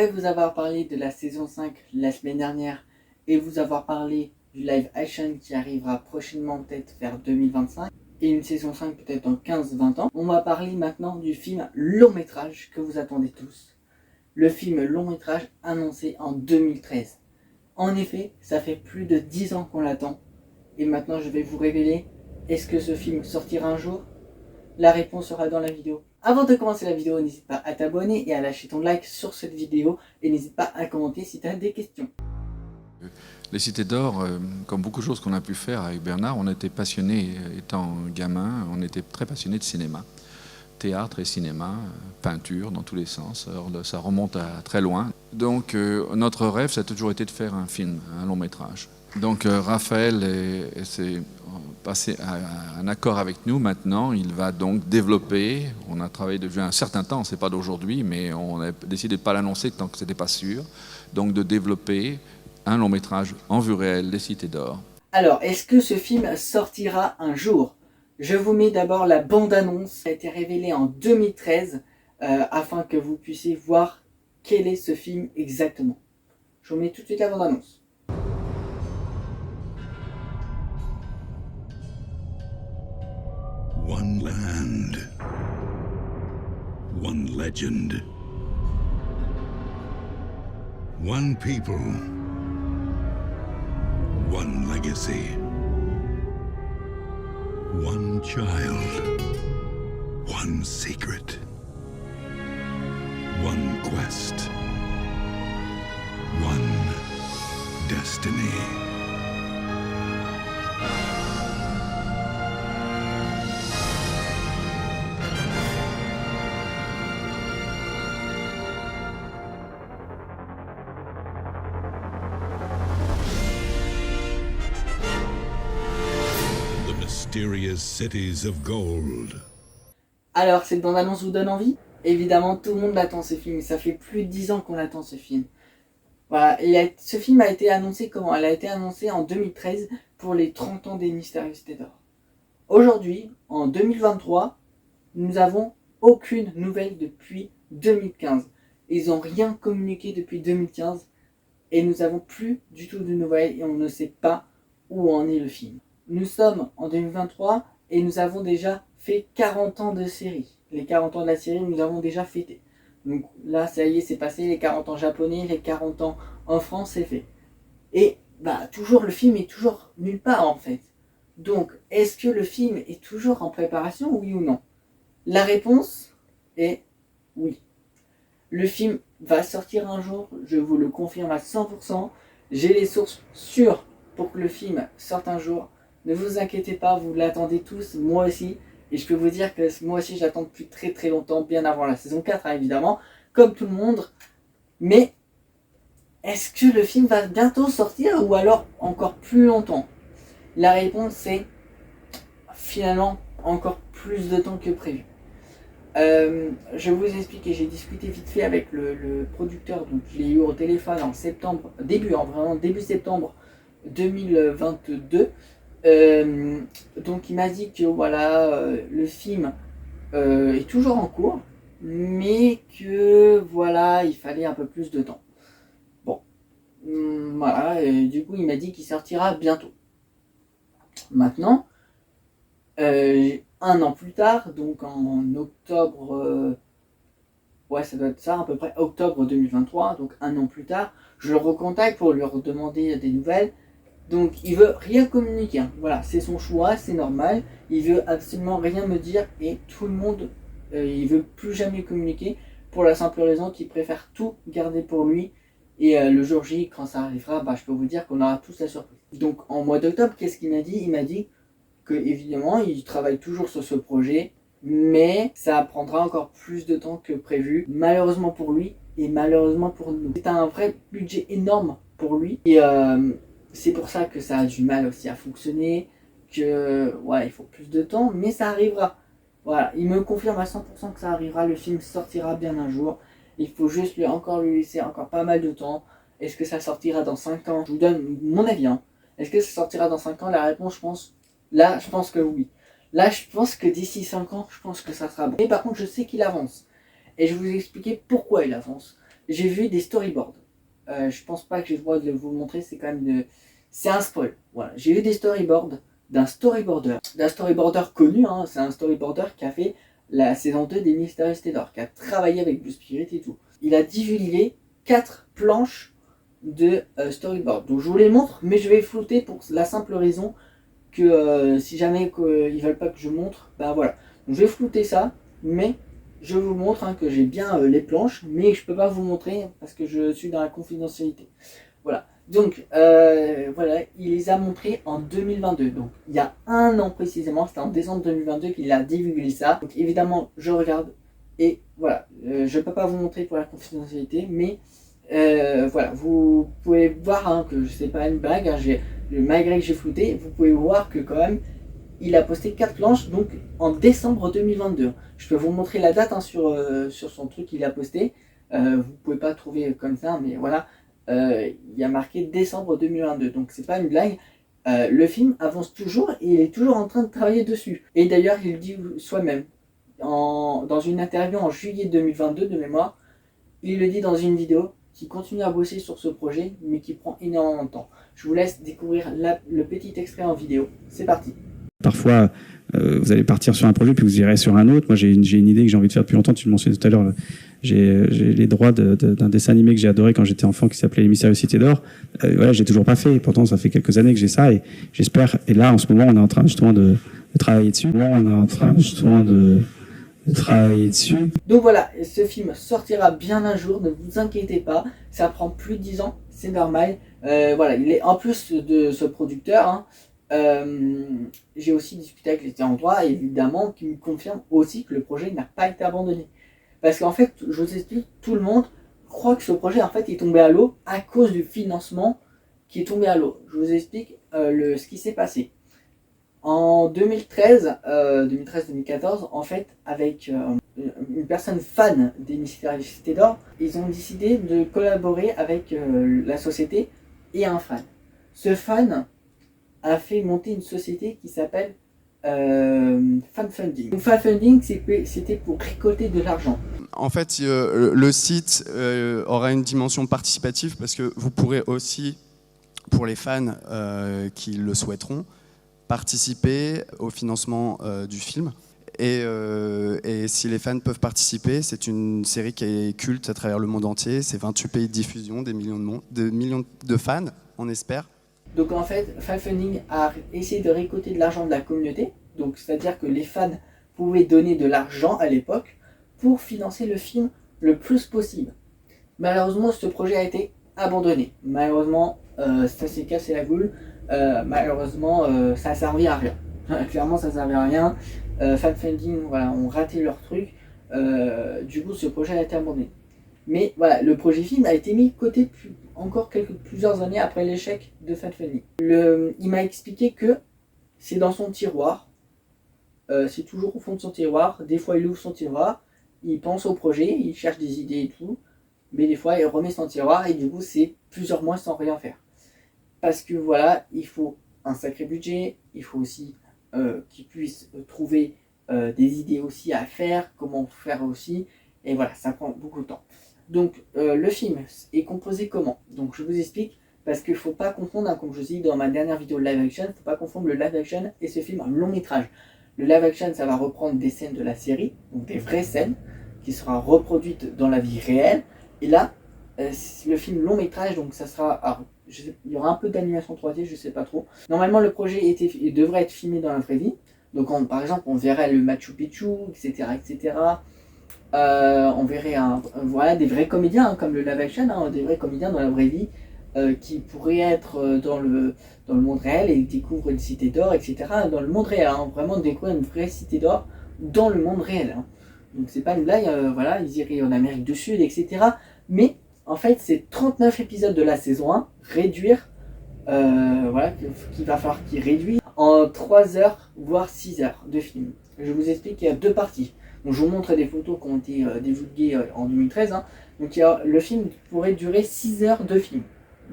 Après vous avoir parlé de la saison 5 la semaine dernière et vous avoir parlé du live action qui arrivera prochainement peut-être vers 2025 et une saison 5 peut-être dans 15-20 ans, on va parler maintenant du film long métrage que vous attendez tous. Le film long métrage annoncé en 2013. En effet, ça fait plus de 10 ans qu'on l'attend. Et maintenant je vais vous révéler, est-ce que ce film sortira un jour? La réponse sera dans la vidéo. Avant de commencer la vidéo, n'hésite pas à t'abonner et à lâcher ton like sur cette vidéo. Et n'hésite pas à commenter si tu as des questions. Les Cités d'Or, comme beaucoup de choses qu'on a pu faire avec Bernard, on était passionnés, étant gamin, on était très passionnés de cinéma. Théâtre et cinéma, peinture dans tous les sens, alors, ça remonte à très loin. Donc notre rêve, ça a toujours été de faire un film, un long métrage. Donc Raphaël s'est passé à un accord avec nous maintenant, il va donc développer, on a travaillé depuis un certain temps, c'est pas d'aujourd'hui, mais on a décidé de ne pas l'annoncer tant que c'était pas sûr, donc de développer un long métrage en vue réelle des Cités d'Or. Alors, est-ce que ce film sortira un jour? Je vous mets d'abord la bande-annonce qui a été révélée en 2013 afin que vous puissiez voir quel est ce film exactement. Je vous mets tout de suite la bande-annonce. One land, one legend, one people, one legacy, one child, one secret, one quest, one destiny. Mysterious cities of gold. Alors, cette bande-annonce vous donne envie? Évidemment, tout le monde l'attend ce film. Ça fait plus de 10 ans qu'on attend ce film. Voilà, ce film a été annoncé comment? Elle a été annoncée en 2013 pour les 30 ans des Mystérieuses Cités d'Or. Aujourd'hui, en 2023, nous n'avons aucune nouvelle depuis 2015. Ils n'ont rien communiqué depuis 2015 et nous n'avons plus du tout de nouvelles et on ne sait pas où en est le film. Nous sommes en 2023 et nous avons déjà fait 40 ans de série. Les 40 ans de la série, nous avons déjà fêté. Donc là, ça y est, c'est passé, les 40 ans japonais, les 40 ans en France, c'est fait. Et toujours, le film est toujours nulle part en fait. Donc, est-ce que le film est toujours en préparation, oui ou non? La réponse est oui. Le film va sortir un jour, je vous le confirme à 100%. J'ai les sources sûres pour que le film sorte un jour. Ne vous inquiétez pas, vous l'attendez tous, moi aussi. Et je peux vous dire que moi aussi j'attends depuis très très longtemps, bien avant la saison 4 hein, évidemment, comme tout le monde. Mais est-ce que le film va bientôt sortir ou alors encore plus longtemps? La réponse est finalement encore plus de temps que prévu. Je vais vous expliquer, j'ai discuté vite fait avec le producteur, donc je l'ai eu au téléphone en septembre, vraiment début septembre 2022. Donc il m'a dit que voilà, le film est toujours en cours, mais que voilà, il fallait un peu plus de temps. Bon, voilà, et du coup il m'a dit qu'il sortira bientôt. Maintenant, un an plus tard, donc en octobre, ouais ça doit être ça, à peu près octobre 2023, donc un an plus tard, je le recontacte pour lui redemander des nouvelles. Donc il veut rien communiquer, hein. Voilà, c'est son choix, c'est normal, il veut absolument rien me dire et tout le monde, il veut plus jamais communiquer pour la simple raison qu'il préfère tout garder pour lui et le jour J, quand ça arrivera, je peux vous dire qu'on aura tous la surprise. Donc en mois d'octobre, qu'est-ce qu'il m'a dit? Il m'a dit que évidemment il travaille toujours sur ce projet, mais ça prendra encore plus de temps que prévu, malheureusement pour lui et malheureusement pour nous. C'est un vrai budget énorme pour lui et c'est pour ça que ça a du mal aussi à fonctionner, que ouais, il faut plus de temps, mais ça arrivera. Voilà, il me confirme à 100% que ça arrivera, le film sortira bien un jour. Il faut juste lui laisser encore pas mal de temps. Est-ce que ça sortira dans 5 ans? Je vous donne mon avis. Hein. Est-ce que ça sortira dans 5 ans? La réponse, je pense que oui. Là, je pense que d'ici 5 ans, je pense que ça sera bon. Mais par contre, je sais qu'il avance. Et je vais vous expliquer pourquoi il avance. j'ai vu des storyboards. Je pense pas que j'ai le droit de vous le montrer, c'est quand même c'est un spoil. Voilà, j'ai vu des storyboards d'un storyboarder connu, hein, c'est un storyboarder qui a fait la saison 2 des Mysterious Theodore, qui a travaillé avec Blue Spirit et tout. Il a divulgué 4 planches de storyboard. Donc je vous les montre, mais je vais flouter pour la simple raison que si jamais ils veulent pas que je montre, ben voilà. Donc je vais flouter ça, mais je vous montre hein, que j'ai bien les planches, mais je peux pas vous montrer parce que je suis dans la confidentialité. Voilà. Donc voilà, il les a montrés en 2022. Donc il y a un an précisément, c'était en décembre 2022 qu'il a divulgué ça. Donc évidemment, je regarde et voilà, je peux pas vous montrer pour la confidentialité, mais voilà, vous pouvez voir hein, que c'est pas une blague, hein, malgré que j'ai flouté, vous pouvez voir que quand même il a posté 4 planches donc en décembre 2022. Je peux vous montrer la date hein, sur son truc qu'il a posté. Vous pouvez pas trouver comme ça, mais voilà, il y a marqué décembre 2022, donc c'est pas une blague. Le film avance toujours et il est toujours en train de travailler dessus. Et d'ailleurs, il le dit soi-même. Dans une interview en juillet 2022 de mémoire, il le dit dans une vidéo qui continue à bosser sur ce projet, mais qui prend énormément de temps. Je vous laisse découvrir le petit extrait en vidéo. C'est parti. Parfois, vous allez partir sur un projet, puis vous irez sur un autre. Moi, j'ai une idée que j'ai envie de faire depuis longtemps. Tu le mentionnais tout à l'heure. J'ai les droits d'un dessin animé que j'ai adoré quand j'étais enfant, qui s'appelait Les Mystérieuses Cités d'Or. Voilà, j'ai toujours pas fait. Et pourtant, ça fait quelques années que j'ai ça. Et j'espère. Et là, en ce moment, on est en train justement de travailler dessus. Donc voilà, ce film sortira bien un jour, ne vous inquiétez pas, ça prend plus de 10 ans, c'est normal. Voilà, il est en plus de ce producteur, hein, j'ai aussi discuté avec les ayants droit, évidemment, qui me confirment aussi que le projet n'a pas été abandonné. Parce qu'en fait, je vous explique, tout le monde croit que ce projet en fait est tombé à l'eau à cause du financement qui est tombé à l'eau. Je vous explique ce qui s'est passé. En 2013-2014, en fait, avec une personne fan des Mystérieuses Cités d'Or, ils ont décidé de collaborer avec la société et un fan. Ce fan a fait monter une société qui s'appelle Fanfunding. Fanfunding, c'était pour récolter de l'argent. En fait, le site aura une dimension participative parce que vous pourrez aussi, pour les fans qui le souhaiteront, participer au financement du film. Et si les fans peuvent participer, c'est une série qui est culte à travers le monde entier. C'est 28 pays de diffusion, des millions de fans, on espère. Donc en fait, Fanfunding a essayé de récolter de l'argent de la communauté. Donc c'est-à-dire que les fans pouvaient donner de l'argent à l'époque pour financer le film le plus possible. Malheureusement, ce projet a été abandonné. Malheureusement, ça s'est cassé la gueule. Malheureusement, ça a servi à rien. Clairement, ça servait à rien. Fanfunding, voilà, ont raté leur truc. Du coup, ce projet a été abandonné. Mais voilà, le projet film a été mis de côté encore plusieurs années après l'échec de Fanfunding. Il m'a expliqué que c'est dans son tiroir. C'est toujours au fond de son tiroir. Des fois, il ouvre son tiroir, il pense au projet, il cherche des idées et tout. Mais des fois, il remet son tiroir et du coup, c'est plusieurs mois sans rien faire. Parce que voilà, il faut un sacré budget, il faut aussi qu'ils puissent trouver des idées aussi à faire, comment faire aussi, et voilà, ça prend beaucoup de temps. Donc le film est composé comment? Donc je vous explique, parce qu'il ne faut pas confondre, hein, comme je vous ai dit dans ma dernière vidéo de live action, il ne faut pas confondre le live action et ce film en long métrage. Le live action, ça va reprendre des scènes de la série, donc des vraies scènes, qui sera reproduite dans la vie réelle, et là, le film long métrage, donc ça sera... Alors, il y aura un peu d'animation 3D, je sais pas trop. Normalement, le projet devrait être filmé dans la vraie vie. Donc, par exemple, on verrait le Machu Picchu, etc., etc. On verrait voilà, des vrais comédiens, hein, comme le live action, hein, des vrais comédiens dans la vraie vie, qui pourraient être dans le monde réel et découvrent une cité d'or, etc. Dans le monde réel, hein, vraiment découvrir une vraie cité d'or dans le monde réel. Hein. Donc, c'est pas une blague, voilà, ils iraient en Amérique du Sud, etc. Mais en fait, c'est 39 épisodes de la saison 1, réduire, voilà, qu'il va falloir qu'ils réduisent en 3 heures, voire 6 heures de film. Je vous explique qu'il y a 2 parties. Donc, je vous montre des photos qui ont été divulguées en 2013. Hein. Donc, le film pourrait durer 6 heures de film.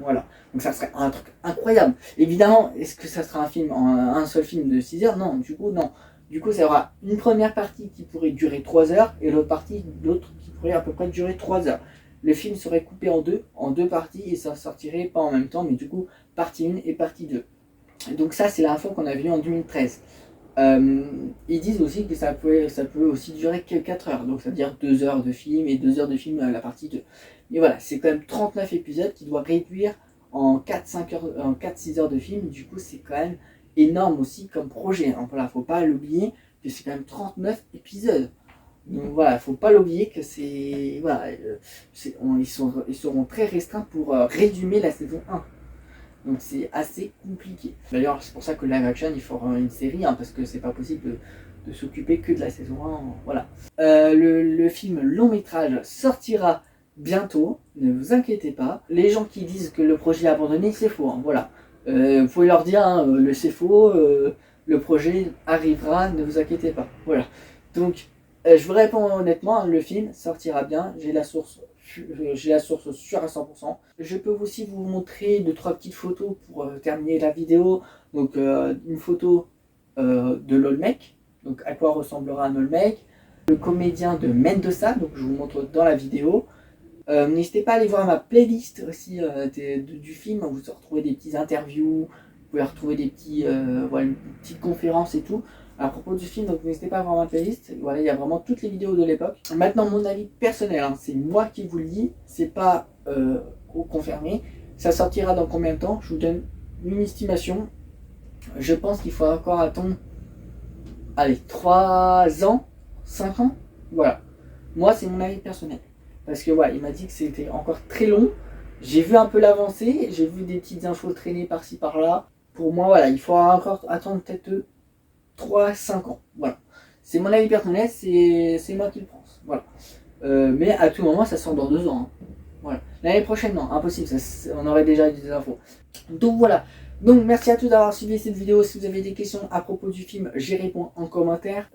Voilà. Donc, ça serait un truc incroyable. Évidemment, est-ce que ça sera un seul film de 6 heures? Non, du coup, non. Du coup, ça aura une première partie qui pourrait durer 3 heures et l'autre qui pourrait à peu près durer 3 heures. le film serait coupé en deux parties, et ça sortirait pas en même temps, mais du coup, partie 1 et partie 2. Et donc ça, c'est l'info qu'on a vue en 2013. Ils disent aussi que ça peut aussi durer que 4 heures, donc c'est-à-dire 2 heures de film et 2 heures de film la partie 2. Mais voilà, c'est quand même 39 épisodes qui doivent réduire en 4-6 heures de film, du coup c'est quand même énorme aussi comme projet. Donc voilà, faut pas l'oublier que c'est quand même 39 épisodes. Donc voilà, faut pas l'oublier que c'est... Voilà, ils seront très restreints pour résumer la saison 1. Donc c'est assez compliqué. D'ailleurs, c'est pour ça que live action, il faut une série, hein, parce que c'est pas possible de s'occuper que de la saison 1. Voilà. Le film long métrage sortira bientôt, ne vous inquiétez pas. Les gens qui disent que le projet est abandonné, c'est faux. Hein, voilà. Vous pouvez leur dire, hein, c'est faux, le projet arrivera, ne vous inquiétez pas. Voilà. Donc, je vous réponds honnêtement, hein, le film sortira bien, j'ai la source sûre à 100%. Je peux aussi vous montrer 2-3 petites photos pour terminer la vidéo. Donc une photo de l'Olmec, donc à quoi ressemblera un Olmec, le comédien de Mendoza, donc je vous montre dans la vidéo. N'hésitez pas à aller voir ma playlist aussi du film, vous retrouvez des petites interviews, vous pouvez retrouver des voilà, une petite conférence et tout à propos du film, donc n'hésitez pas à voir ma playlist. Voilà, il y a vraiment toutes les vidéos de l'époque. Maintenant, mon avis personnel, hein, c'est moi qui vous le dis, c'est pas confirmé. Ça sortira dans combien de temps? Je vous donne une estimation. Je pense qu'il faut encore attendre, allez, 3 ans, 5 ans. Voilà. Moi, c'est mon avis personnel. Parce que ouais, il m'a dit que c'était encore très long. J'ai vu un peu l'avancée, j'ai vu des petites infos traîner par-ci par-là. Pour moi, voilà, il faudra encore attendre peut-être 3-5 ans. Voilà. C'est mon avis personnel, c'est moi qui le pense. Voilà. Mais à tout moment, ça sort dans 2 ans. Hein. Voilà. L'année prochaine, non, impossible, on aurait déjà des infos. Donc voilà. Donc merci à tous d'avoir suivi cette vidéo. Si vous avez des questions à propos du film, j'y réponds en commentaire.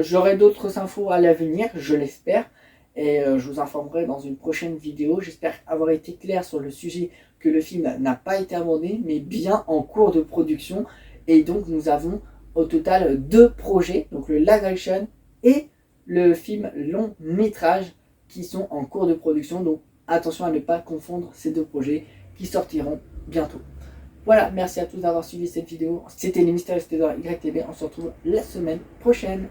J'aurai d'autres infos à l'avenir, je l'espère. Et je vous informerai dans une prochaine vidéo. J'espère avoir été clair sur le sujet, que le film n'a pas été abandonné, mais bien en cours de production. Et donc nous avons au total 2 projets, donc le live action et le film long métrage qui sont en cours de production. Donc attention à ne pas confondre ces 2 projets qui sortiront bientôt. Voilà, merci à tous d'avoir suivi cette vidéo. C'était les Mystérieux Cités d'Or YTB. On se retrouve la semaine prochaine.